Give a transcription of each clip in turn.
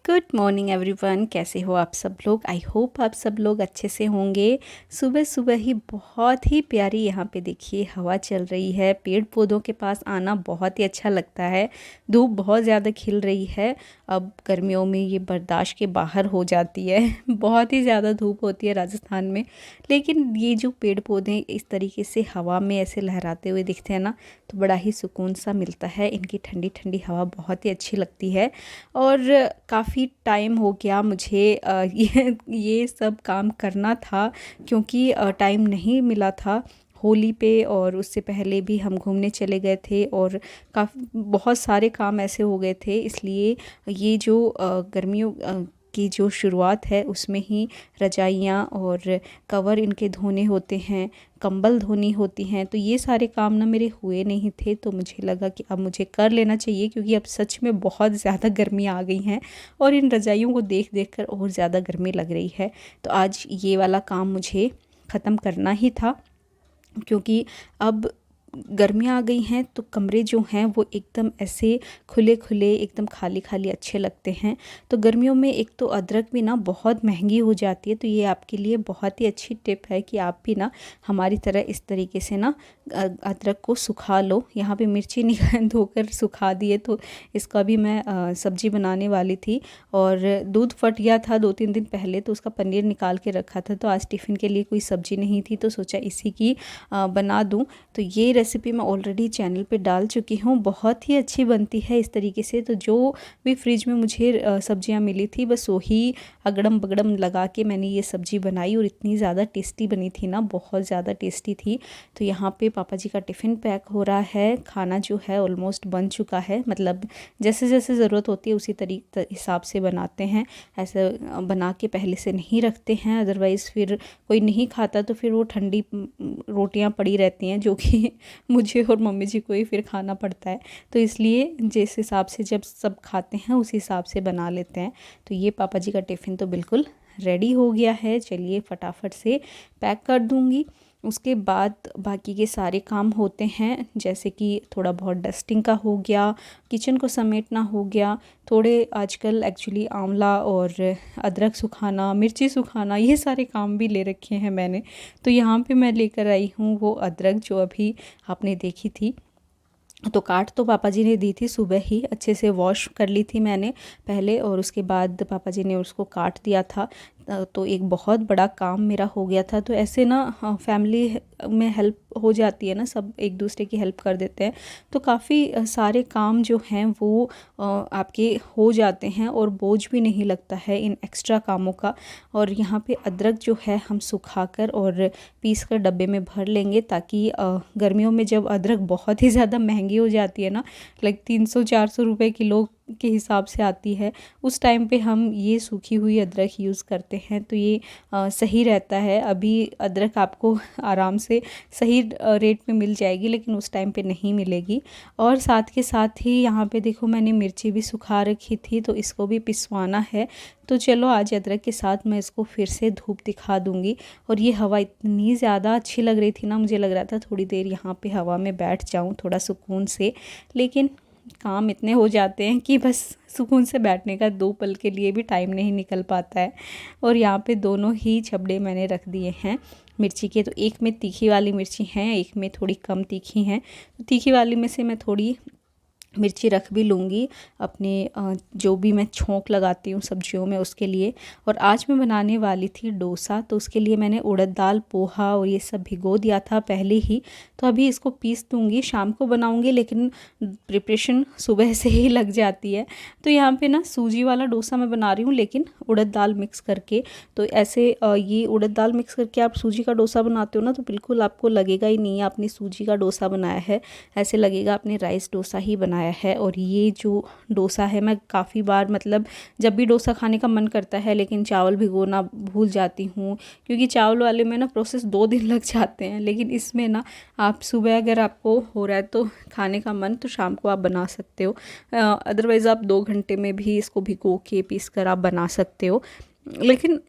Good morning everyone, कैसे हो आप सब लोग। आई होप आप सब लोग अच्छे से होंगे। सुबह सुबह ही बहुत ही प्यारी यहाँ पे देखिए हवा चल रही है। पेड़ पौधों के पास आना बहुत ही अच्छा लगता है। धूप बहुत ज़्यादा खिल रही है। अब गर्मियों में ये बर्दाश्त के बाहर हो जाती है बहुत ही ज़्यादा धूप होती है राजस्थान में। लेकिन ये जो पेड़ पौधे इस तरीके से हवा में ऐसे लहराते हुए दिखते हैं ना, तो बड़ा ही सुकून सा मिलता है। इनकी ठंडी ठंडी हवा बहुत ही अच्छी लगती है। और काफ़ी टाइम हो गया मुझे ये सब काम करना था, क्योंकि टाइम नहीं मिला था होली पे। और उससे पहले भी हम घूमने चले गए थे और काफ़ी बहुत सारे काम ऐसे हो गए थे। इसलिए ये जो गर्मियों की जो शुरुआत है उसमें ही रजाइयाँ और कवर इनके धोने होते हैं, कंबल धोनी होती हैं, तो ये सारे काम ना मेरे हुए नहीं थे। तो मुझे लगा कि अब मुझे कर लेना चाहिए, क्योंकि अब सच में बहुत ज़्यादा गर्मी आ गई हैं और इन रजाइयों को देख देख कर और ज़्यादा गर्मी लग रही है। तो आज ये वाला काम मुझे ख़त्म करना ही था, क्योंकि अब गर्मियाँ आ गई हैं तो कमरे जो हैं वो एकदम ऐसे खुले खुले एकदम खाली खाली अच्छे लगते हैं। तो गर्मियों में एक तो अदरक भी ना बहुत महंगी हो जाती है, तो ये आपके लिए बहुत ही अच्छी टिप है कि आप भी ना हमारी तरह इस तरीके से ना अदरक को सुखा लो। यहाँ पे मिर्ची निकाल धोकर सुखा दिए, तो इसका भी मैं सब्जी बनाने वाली थी। और दूध फट गया था 2-3 दिन पहले, तो उसका पनीर निकाल के रखा था। तो आज टिफ़िन के लिए कोई सब्जी नहीं थी, तो सोचा इसी की बना दूँ। तो ये रेसिपी मैं ऑलरेडी चैनल पे डाल चुकी हूँ, बहुत ही अच्छी बनती है इस तरीके से। तो जो भी फ्रिज में मुझे सब्जियाँ मिली थी, बस वही अगड़म बगड़म लगा के मैंने ये सब्ज़ी बनाई और इतनी ज़्यादा टेस्टी बनी थी ना, बहुत ज़्यादा टेस्टी थी। तो यहाँ पे पापा जी का टिफ़िन पैक हो रहा है। खाना जो है ऑलमोस्ट बन चुका है, मतलब जैसे जैसे ज़रूरत होती है उसी हिसाब से बनाते हैं। ऐसे बना के पहले से नहीं रखते हैं, अदरवाइज़ फिर कोई नहीं खाता तो फिर वो ठंडी रोटियाँ पड़ी रहती हैं, जो कि मुझे और मम्मी जी को ही फिर खाना पड़ता है। तो इसलिए जिस हिसाब से जब सब खाते हैं उस हिसाब से बना लेते हैं। तो ये पापा जी का टिफ़िन तो बिल्कुल रेडी हो गया है। चलिए फटाफट से पैक कर दूँगी। उसके बाद बाकी के सारे काम होते हैं, जैसे कि थोड़ा बहुत डस्टिंग का हो गया, किचन को समेटना हो गया। थोड़े आजकल एक्चुअली आंवला और अदरक सुखाना, मिर्ची सुखाना, ये सारे काम भी ले रखे हैं मैंने। तो यहाँ पे मैं लेकर आई हूँ वो अदरक जो अभी आपने देखी थी। तो काट तो पापा जी ने दी थी, सुबह ही अच्छे से वॉश कर ली थी मैंने पहले, और उसके बाद पापा जी ने उसको काट दिया था। तो एक बहुत बड़ा काम मेरा हो गया था। तो ऐसे ना फैमिली में हेल्प हो जाती है ना, सब एक दूसरे की हेल्प कर देते हैं। तो काफ़ी सारे काम जो हैं वो आपके हो जाते हैं और बोझ भी नहीं लगता है इन एक्स्ट्रा कामों का। और यहाँ पे अदरक जो है हम सुखाकर और पीस कर डब्बे में भर लेंगे, ताकि गर्मियों में जब अदरक बहुत ही ज़्यादा महंगी हो जाती है ना, लाइक 300-400 रुपए किलो के हिसाब से आती है, उस टाइम पे हम ये सूखी हुई अदरक यूज़ करते हैं। तो ये सही रहता है। अभी अदरक आपको आराम से सही रेट में मिल जाएगी, लेकिन उस टाइम पे नहीं मिलेगी। और साथ के साथ ही यहाँ पे देखो मैंने मिर्ची भी सुखा रखी थी, तो इसको भी पिसवाना है। तो चलो आज अदरक के साथ मैं इसको फिर से धूप दिखा दूँगी। और ये हवा इतनी ज़्यादा अच्छी लग रही थी ना, मुझे लग रहा था थोड़ी देर यहाँ पे हवा में बैठ जाऊँ थोड़ा सुकून से। लेकिन काम इतने हो जाते हैं कि बस सुकून से बैठने का 2 पल के लिए भी टाइम नहीं निकल पाता है। और यहाँ पे दोनों ही छबड़े मैंने रख दिए हैं मिर्ची के। तो एक में तीखी वाली मिर्ची हैं, एक में थोड़ी कम तीखी हैं। तो तीखी वाली में से मैं थोड़ी मिर्ची रख भी लूँगी अपने जो भी मैं छोंक लगाती हूँ सब्जियों में उसके लिए। और आज मैं बनाने वाली थी डोसा, तो उसके लिए मैंने उड़द दाल, पोहा और ये सब भिगो दिया था पहले ही। तो अभी इसको पीस दूँगी, शाम को बनाऊँगी, लेकिन प्रिपरेशन सुबह से ही लग जाती है। तो यहाँ पे ना सूजी वाला डोसा मैं बना रही हूँ, लेकिन उड़द दाल मिक्स करके। तो ऐसे ये उड़द दाल मिक्स करके आप सूजी का डोसा बनाते हो ना, तो बिल्कुल आपको लगेगा ही नहीं आपने सूजी का डोसा बनाया है, ऐसे लगेगा आपने राइस डोसा ही बनाया है। और ये जो डोसा है, मैं काफ़ी बार मतलब जब भी डोसा खाने का मन करता है, लेकिन चावल भिगोना भूल जाती हूँ, क्योंकि चावल वाले में ना प्रोसेस 2 दिन लग जाते हैं। लेकिन इसमें ना आप सुबह अगर आपको हो रहा है तो खाने का मन, तो शाम को आप बना सकते हो। अदरवाइज़ आप 2 घंटे में भी इसको भिगो के पीस कर आप बना सकते हो। लेकिन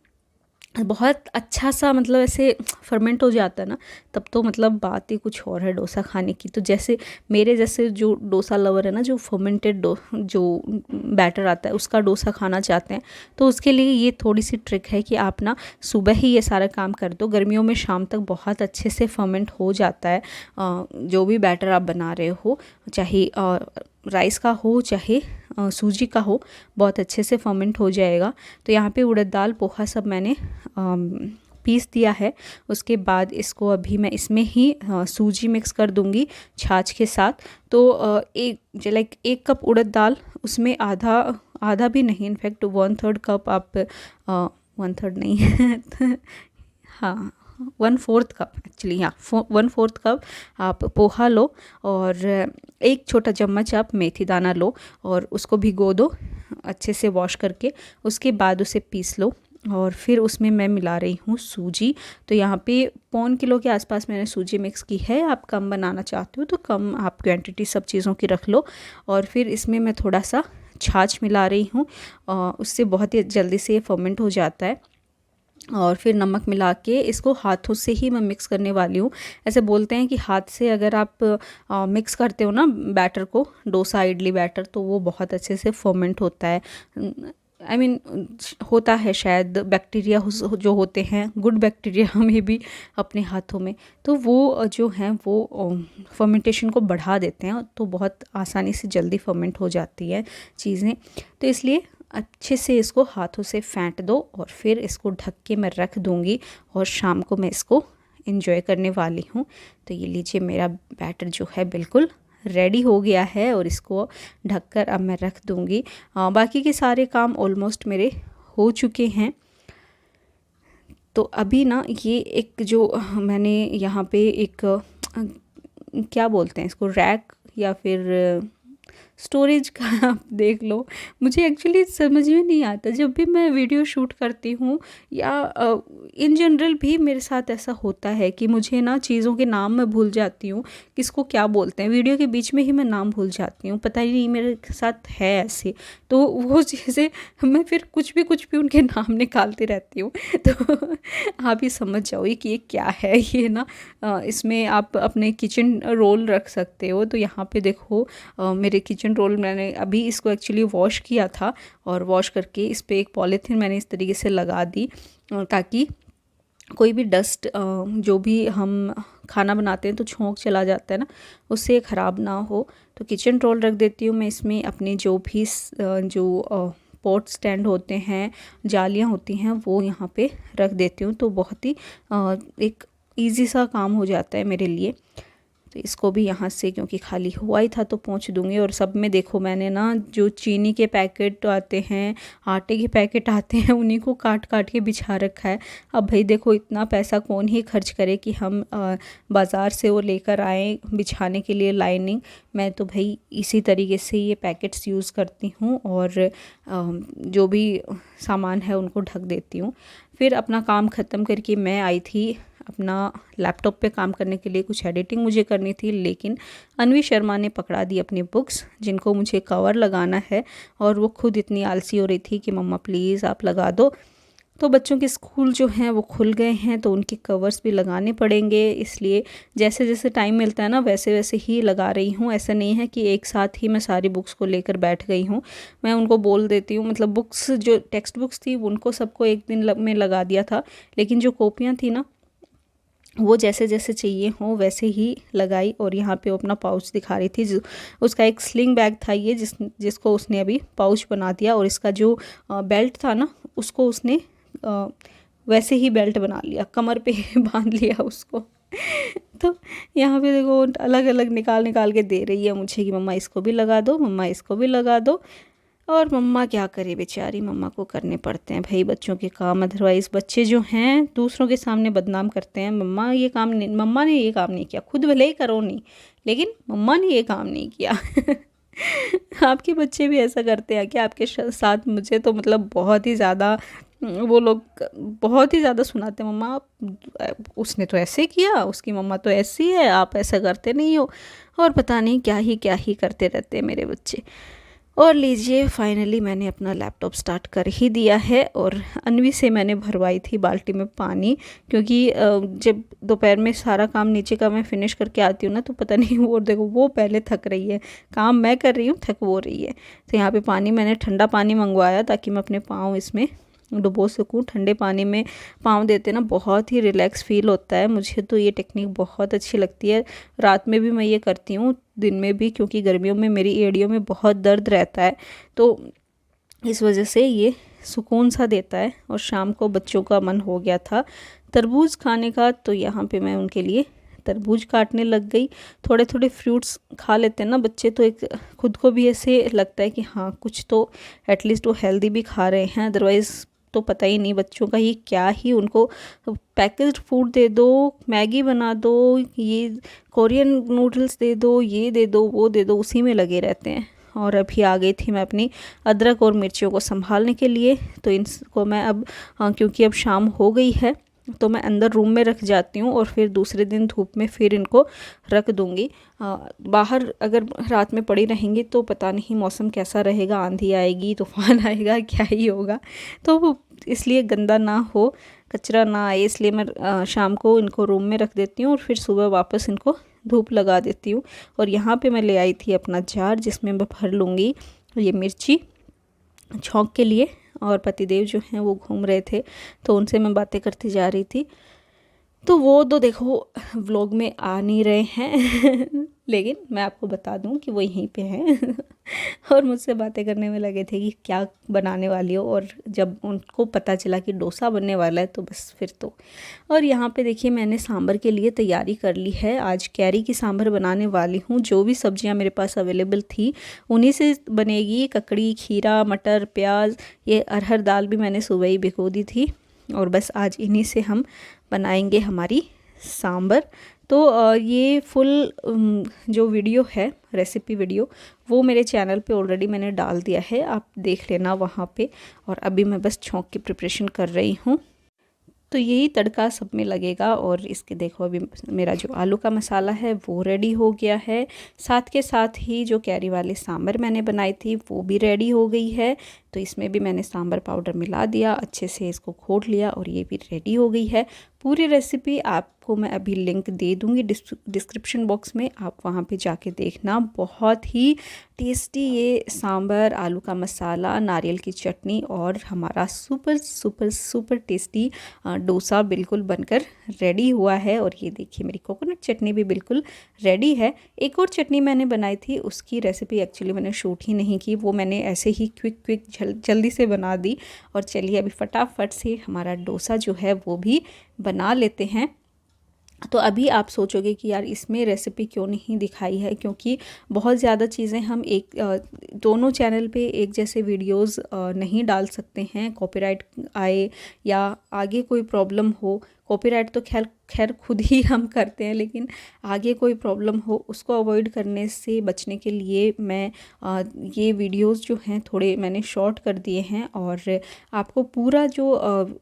बहुत अच्छा सा मतलब ऐसे फर्मेंट हो जाता है ना, तब तो मतलब बात ही कुछ और है डोसा खाने की। तो जैसे मेरे जैसे जो डोसा लवर है ना, जो फर्मेंटेड जो बैटर आता है उसका डोसा खाना चाहते हैं, तो उसके लिए ये थोड़ी सी ट्रिक है कि आप ना सुबह ही ये सारा काम कर दो। गर्मियों में शाम तक बहुत अच्छे से फर्मेंट हो जाता है जो भी बैटर आप बना रहे हो, चाहे राइस का हो चाहे सूजी का हो, बहुत अच्छे से फर्मेंट हो जाएगा। तो यहाँ पे उड़द दाल पोहा सब मैंने पीस दिया है। उसके बाद इसको अभी मैं इसमें ही सूजी मिक्स कर दूँगी छाछ के साथ। तो एक लाइक 1 कप उड़द दाल, उसमें आधा आधा भी नहीं, इनफैक्ट 1/3 कप आप 1/3 नहीं हाँ 1/4 कप एक्चुअली, हाँ 1/4 कप आप पोहा लो, और 1 छोटा चम्मच आप मेथी दाना लो और उसको भिगो दो अच्छे से वॉश करके। उसके बाद उसे पीस लो और फिर उसमें मैं मिला रही हूँ सूजी। तो यहाँ पे 1.25 किलो के आसपास मैंने सूजी मिक्स की है। आप कम बनाना चाहते हो तो कम आप क्वांटिटी सब चीज़ों की रख लो। और फिर इसमें मैं थोड़ा सा छाछ मिला रही हूँ, उससे बहुत ही जल्दी से ये फर्मेंट हो जाता है। और फिर नमक मिला के इसको हाथों से ही मैं मिक्स करने वाली हूँ। ऐसे बोलते हैं कि हाथ से अगर आप मिक्स करते हो ना बैटर को, डोसा इडली बैटर, तो वो बहुत अच्छे से फर्मेंट होता है। आई मीन होता है शायद, बैक्टीरिया जो होते हैं, गुड बैक्टीरिया हमें भी अपने हाथों में, तो वो जो हैं वो फर्मेंटेशन को बढ़ा देते हैं, तो बहुत आसानी से जल्दी फर्मेंट हो जाती है चीज़ें। तो इसलिए अच्छे से इसको हाथों से फेंट दो और फिर इसको ढक के मैं रख दूँगी और शाम को मैं इसको एंजॉय करने वाली हूँ। तो ये लीजिए मेरा बैटर जो है बिल्कुल रेडी हो गया है और इसको ढककर अब मैं रख दूँगी। बाकी के सारे काम ऑलमोस्ट मेरे हो चुके हैं। तो अभी ना ये एक जो मैंने यहाँ पे एक क्या बोलते हैं इसको, रैक या फिर स्टोरेज का आप देख लो, मुझे एक्चुअली समझ में नहीं आता। जब भी मैं वीडियो शूट करती हूँ या इन जनरल भी मेरे साथ ऐसा होता है कि मुझे ना चीज़ों के नाम मैं भूल जाती हूँ, किसको क्या बोलते हैं, वीडियो के बीच में ही मैं नाम भूल जाती हूँ, पता ही नहीं मेरे साथ है ऐसे। तो वो चीज़ें मैं फिर कुछ भी उनके नाम निकालती रहती हूँ। तो आप ही समझ जाओ कि ये क्या है। ये ना इसमें आप अपने किचन रोल रख सकते हो। तो यहाँ पे देखो मेरे किचन रोल, मैंने अभी इसको एक्चुअली वॉश किया था और वॉश करके इस पर एक पॉलीथीन मैंने इस तरीके से लगा दी ताकि कोई भी डस्ट जो भी हम खाना बनाते हैं तो छोंक चला जाता है ना, उससे ख़राब ना हो। तो किचन रोल रख देती हूँ मैं इसमें। अपनी जो भी जो पॉट स्टैंड होते हैं, जालियाँ होती हैं, वो यहाँ पे रख देती हूँ। तो बहुत ही एक इजी सा काम हो जाता है मेरे लिए। तो इसको भी यहाँ से क्योंकि खाली हुआ ही था तो पोंछ दूँगी। और सब में देखो मैंने ना जो चीनी के पैकेट आते हैं, आटे के पैकेट आते हैं, उन्हीं को काट काट के बिछा रखा है। अब भाई देखो इतना पैसा कौन ही खर्च करे कि हम बाज़ार से वो लेकर आएँ बिछाने के लिए लाइनिंग। मैं तो भाई इसी तरीके से ये पैकेट्स यूज़ करती हूँ और जो भी सामान है उनको ढक देती हूँ। फिर अपना काम ख़त्म करके मैं आई थी अपना लैपटॉप पे काम करने के लिए। कुछ एडिटिंग मुझे करनी थी, लेकिन अन्वी शर्मा ने पकड़ा दी अपनी बुक्स जिनको मुझे कवर लगाना है, और वो खुद इतनी आलसी हो रही थी कि मम्मा प्लीज़ आप लगा दो। तो बच्चों के स्कूल जो हैं वो खुल गए हैं तो उनके कवर्स भी लगाने पड़ेंगे, इसलिए जैसे जैसे टाइम मिलता है ना वैसे वैसे ही लगा रही हूँ। ऐसा नहीं है कि एक साथ ही मैं सारी बुक्स को लेकर बैठ गई हूँ। मैं उनको बोल देती हूँ, मतलब बुक्स जो टेक्स्ट बुक्स थी उनको सबको एक दिन में लगा दिया था, लेकिन जो कॉपियाँ थी ना वो जैसे जैसे चाहिए हों वैसे ही लगाई। और यहाँ पे वो अपना पाउच दिखा रही थी, जो उसका एक स्लिंग बैग था ये, जिसको उसने अभी पाउच बना दिया। और इसका जो बेल्ट था ना उसको उसने वैसे ही बेल्ट बना लिया, कमर पे बांध लिया उसको। तो यहाँ पे देखो अलग अलग निकाल निकाल के दे रही है मुझे कि मम्मा इसको भी लगा दो, मम्मा इसको भी लगा दो। और मम्मा क्या करे बेचारी, मम्मा को करने पड़ते हैं भाई बच्चों के काम, अदरवाइज़ बच्चे जो हैं दूसरों के सामने बदनाम करते हैं, मम्मा ये काम नहीं, मम्मा ने ये काम नहीं किया, खुद भले ही करो नहीं लेकिन मम्मा ने ये काम नहीं किया। आपके बच्चे भी ऐसा करते हैं क्या आपके साथ? मुझे तो मतलब बहुत ही ज़्यादा वो लोग बहुत ही ज़्यादा सुनाते हैं, मम्मा उसने तो ऐसे किया, उसकी मम्मा तो ऐसी है, आप ऐसा करते नहीं हो। और पता नहीं क्या ही करते रहते हैं मेरे बच्चे। और लीजिए फाइनली मैंने अपना लैपटॉप स्टार्ट कर ही दिया है और अन्वी से मैंने भरवाई थी बाल्टी में पानी, क्योंकि जब दोपहर में सारा काम नीचे का मैं फिनिश करके आती हूँ ना, तो पता नहीं वो देखो वो पहले थक रही है, काम मैं कर रही हूँ, थक वो रही है। तो यहाँ पे पानी मैंने ठंडा पानी मंगवाया ताकि मैं अपने पाँव इसमें डुबो सकूँ। ठंडे पानी में पाँव देते ना बहुत ही रिलैक्स फील होता है। मुझे तो ये टेक्निक बहुत अच्छी लगती है। रात में भी मैं ये करती हूँ, दिन में भी, क्योंकि गर्मियों में मेरी एड़ियों में बहुत दर्द रहता है, तो इस वजह से ये सुकून सा देता है। और शाम को बच्चों का मन हो गया था तरबूज खाने का, तो यहाँ पे मैं उनके लिए तरबूज काटने लग गई। थोड़े थोड़े फ्रूट्स खा लेते हैं ना बच्चे, तो एक खुद को भी ऐसे लगता है कि हाँ कुछ तो एटलीस्ट वो हेल्दी भी खा रहे हैं। अदरवाइज़ तो पता ही नहीं बच्चों का, ये क्या ही उनको पैकेज्ड फूड दे दो, मैगी बना दो, ये कोरियन नूडल्स दे दो, ये दे दो, वो दे दो, उसी में लगे रहते हैं। और अभी आ गई थी मैं अपनी अदरक और मिर्चियों को संभालने के लिए। तो इनको मैं अब क्योंकि अब शाम हो गई है, तो मैं अंदर रूम में रख जाती हूँ और फिर दूसरे दिन धूप में फिर इनको रख दूँगी। बाहर अगर रात में पड़ी रहेंगी तो पता नहीं मौसम कैसा रहेगा, आंधी आएगी, तूफान आएगा, क्या ही होगा। तो इसलिए गंदा ना हो, कचरा ना आए, इसलिए मैं शाम को इनको रूम में रख देती हूँ और फिर सुबह वापस इनको धूप लगा देती हूँ। और यहाँ पे मैं ले आई थी अपना जार, जिसमें मैं भर लूँगी ये मिर्ची छौंक के लिए। और पतिदेव जो हैं वो घूम रहे थे, तो उनसे मैं बातें करती जा रही थी। तो वो तो देखो व्लॉग में आ नहीं रहे हैं लेकिन मैं आपको बता दूं कि वो यहीं पे हैं और मुझसे बातें करने में लगे थे कि क्या बनाने वाली हो। और जब उनको पता चला कि डोसा बनने वाला है तो बस फिर तो। और यहाँ पे देखिए मैंने सांभर के लिए तैयारी कर ली है। आज कैरी की सांभर बनाने वाली हूँ। जो भी सब्जियाँ मेरे पास अवेलेबल थी उन्हीं से बनेगी। ककड़ी, खीरा, मटर, प्याज, ये अरहर दाल भी मैंने सुबह ही भिगो दी थी और बस आज इन्हीं से हम बनाएंगे हमारी सांभर। तो ये फुल जो वीडियो है, रेसिपी वीडियो, वो मेरे चैनल पे ऑलरेडी मैंने डाल दिया है, आप देख लेना वहाँ पे। और अभी मैं बस छौंक की प्रिपरेशन कर रही हूँ। तो यही तड़का सब में लगेगा। और इसके देखो अभी मेरा जो आलू का मसाला है वो रेडी हो गया है। साथ के साथ ही जो कैरी वाली सांभर मैंने बनाई थी वो भी रेडी हो गई है। तो इसमें भी मैंने सांभर पाउडर मिला दिया, अच्छे से इसको घोट लिया और ये भी रेडी हो गई है। पूरी रेसिपी आपको मैं अभी लिंक दे दूँगी डिस्क्रिप्शन बॉक्स में, आप वहाँ पे जाके देखना। बहुत ही टेस्टी ये सांभर, आलू का मसाला, नारियल की चटनी और हमारा super super super tasty dosa बिल्कुल बनकर रेडी हुआ है। और ये देखिए मेरी कोकोनट चटनी भी बिल्कुल रेडी है। एक और चटनी मैंने बनाई थी, उसकी रेसिपी एक्चुअली मैंने शूट ही नहीं की, वो मैंने ऐसे ही क्विक जल्दी से बना दी। और चलिए अभी फटाफट से हमारा डोसा जो है वो भी बना लेते हैं। तो अभी आप सोचोगे कि यार इसमें रेसिपी क्यों नहीं दिखाई है, क्योंकि बहुत ज़्यादा चीज़ें हम दोनों चैनल पे एक जैसे वीडियोस नहीं डाल सकते हैं। कॉपीराइट आए या आगे कोई प्रॉब्लम हो, कॉपीराइट तो खैर खुद ही हम करते हैं, लेकिन आगे कोई प्रॉब्लम हो उसको अवॉइड करने से बचने के लिए मैं ये वीडियोस जो हैं थोड़े मैंने शॉर्ट कर दिए हैं। और आपको पूरा जो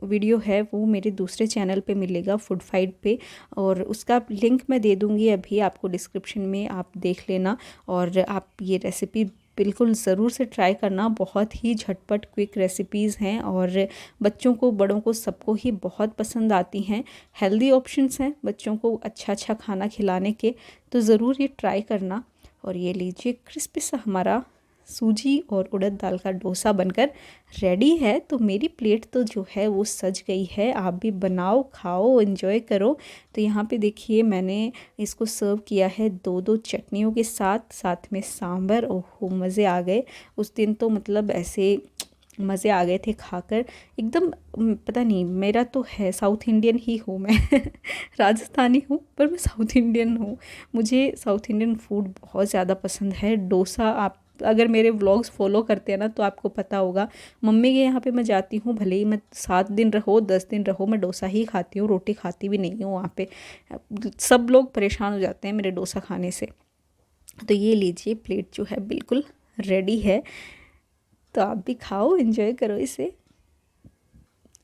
वीडियो है वो मेरे दूसरे चैनल पे मिलेगा, फूड फाइट पे, और उसका लिंक मैं दे दूँगी अभी आपको डिस्क्रिप्शन में, आप देख लेना। और आप ये रेसिपी बिल्कुल ज़रूर से ट्राई करना। बहुत ही झटपट क्विक रेसिपीज़ हैं और बच्चों को, बड़ों को, सबको ही बहुत पसंद आती हैं। हेल्दी ऑप्शंस हैं बच्चों को अच्छा अच्छा खाना खिलाने के, तो ज़रूर ये ट्राई करना। और ये लीजिए क्रिस्पी सा हमारा सूजी और उड़द दाल का डोसा बनकर रेडी है। तो मेरी प्लेट तो जो है वो सज गई है। आप भी बनाओ, खाओ, एंजॉय करो। तो यहाँ पे देखिए मैंने इसको सर्व किया है दो दो चटनियों के साथ, साथ में सांभर। ओहो मज़े आ गए उस दिन तो, मतलब ऐसे मज़े आ गए थे खाकर एकदम। पता नहीं, मेरा तो है साउथ इंडियन ही हूँ मैं राजस्थानी हूँ पर मैं साउथ इंडियन हूँ। मुझे साउथ इंडियन फूड बहुत ज़्यादा पसंद है। डोसा, आप अगर मेरे व्लॉग्स फॉलो करते हैं ना तो आपको पता होगा, मम्मी के यहाँ पे मैं जाती हूँ, भले ही मैं 7 दिन रहो 10 दिन रहो, मैं डोसा ही खाती हूँ, रोटी खाती भी नहीं हूँ वहाँ पे। सब लोग परेशान हो जाते हैं मेरे डोसा खाने से। तो ये लीजिए प्लेट जो है बिल्कुल रेडी है, तो आप भी खाओ, एंजॉय करो इसे।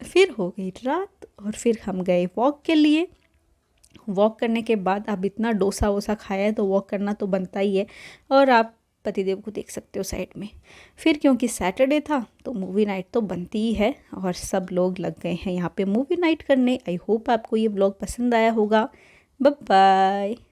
फिर हो गई रात और फिर हम गए वॉक के लिए। वॉक करने के बाद अब इतना डोसा वोसा खाया है तो वॉक करना तो बनता ही है। और आप पतिदेव को देख सकते हो साइड में। फिर क्योंकि सैटरडे था तो मूवी नाइट तो बनती ही है और सब लोग लग गए हैं यहाँ पे मूवी नाइट करने। आई होप आपको ये ब्लॉग पसंद आया होगा। Bye bye.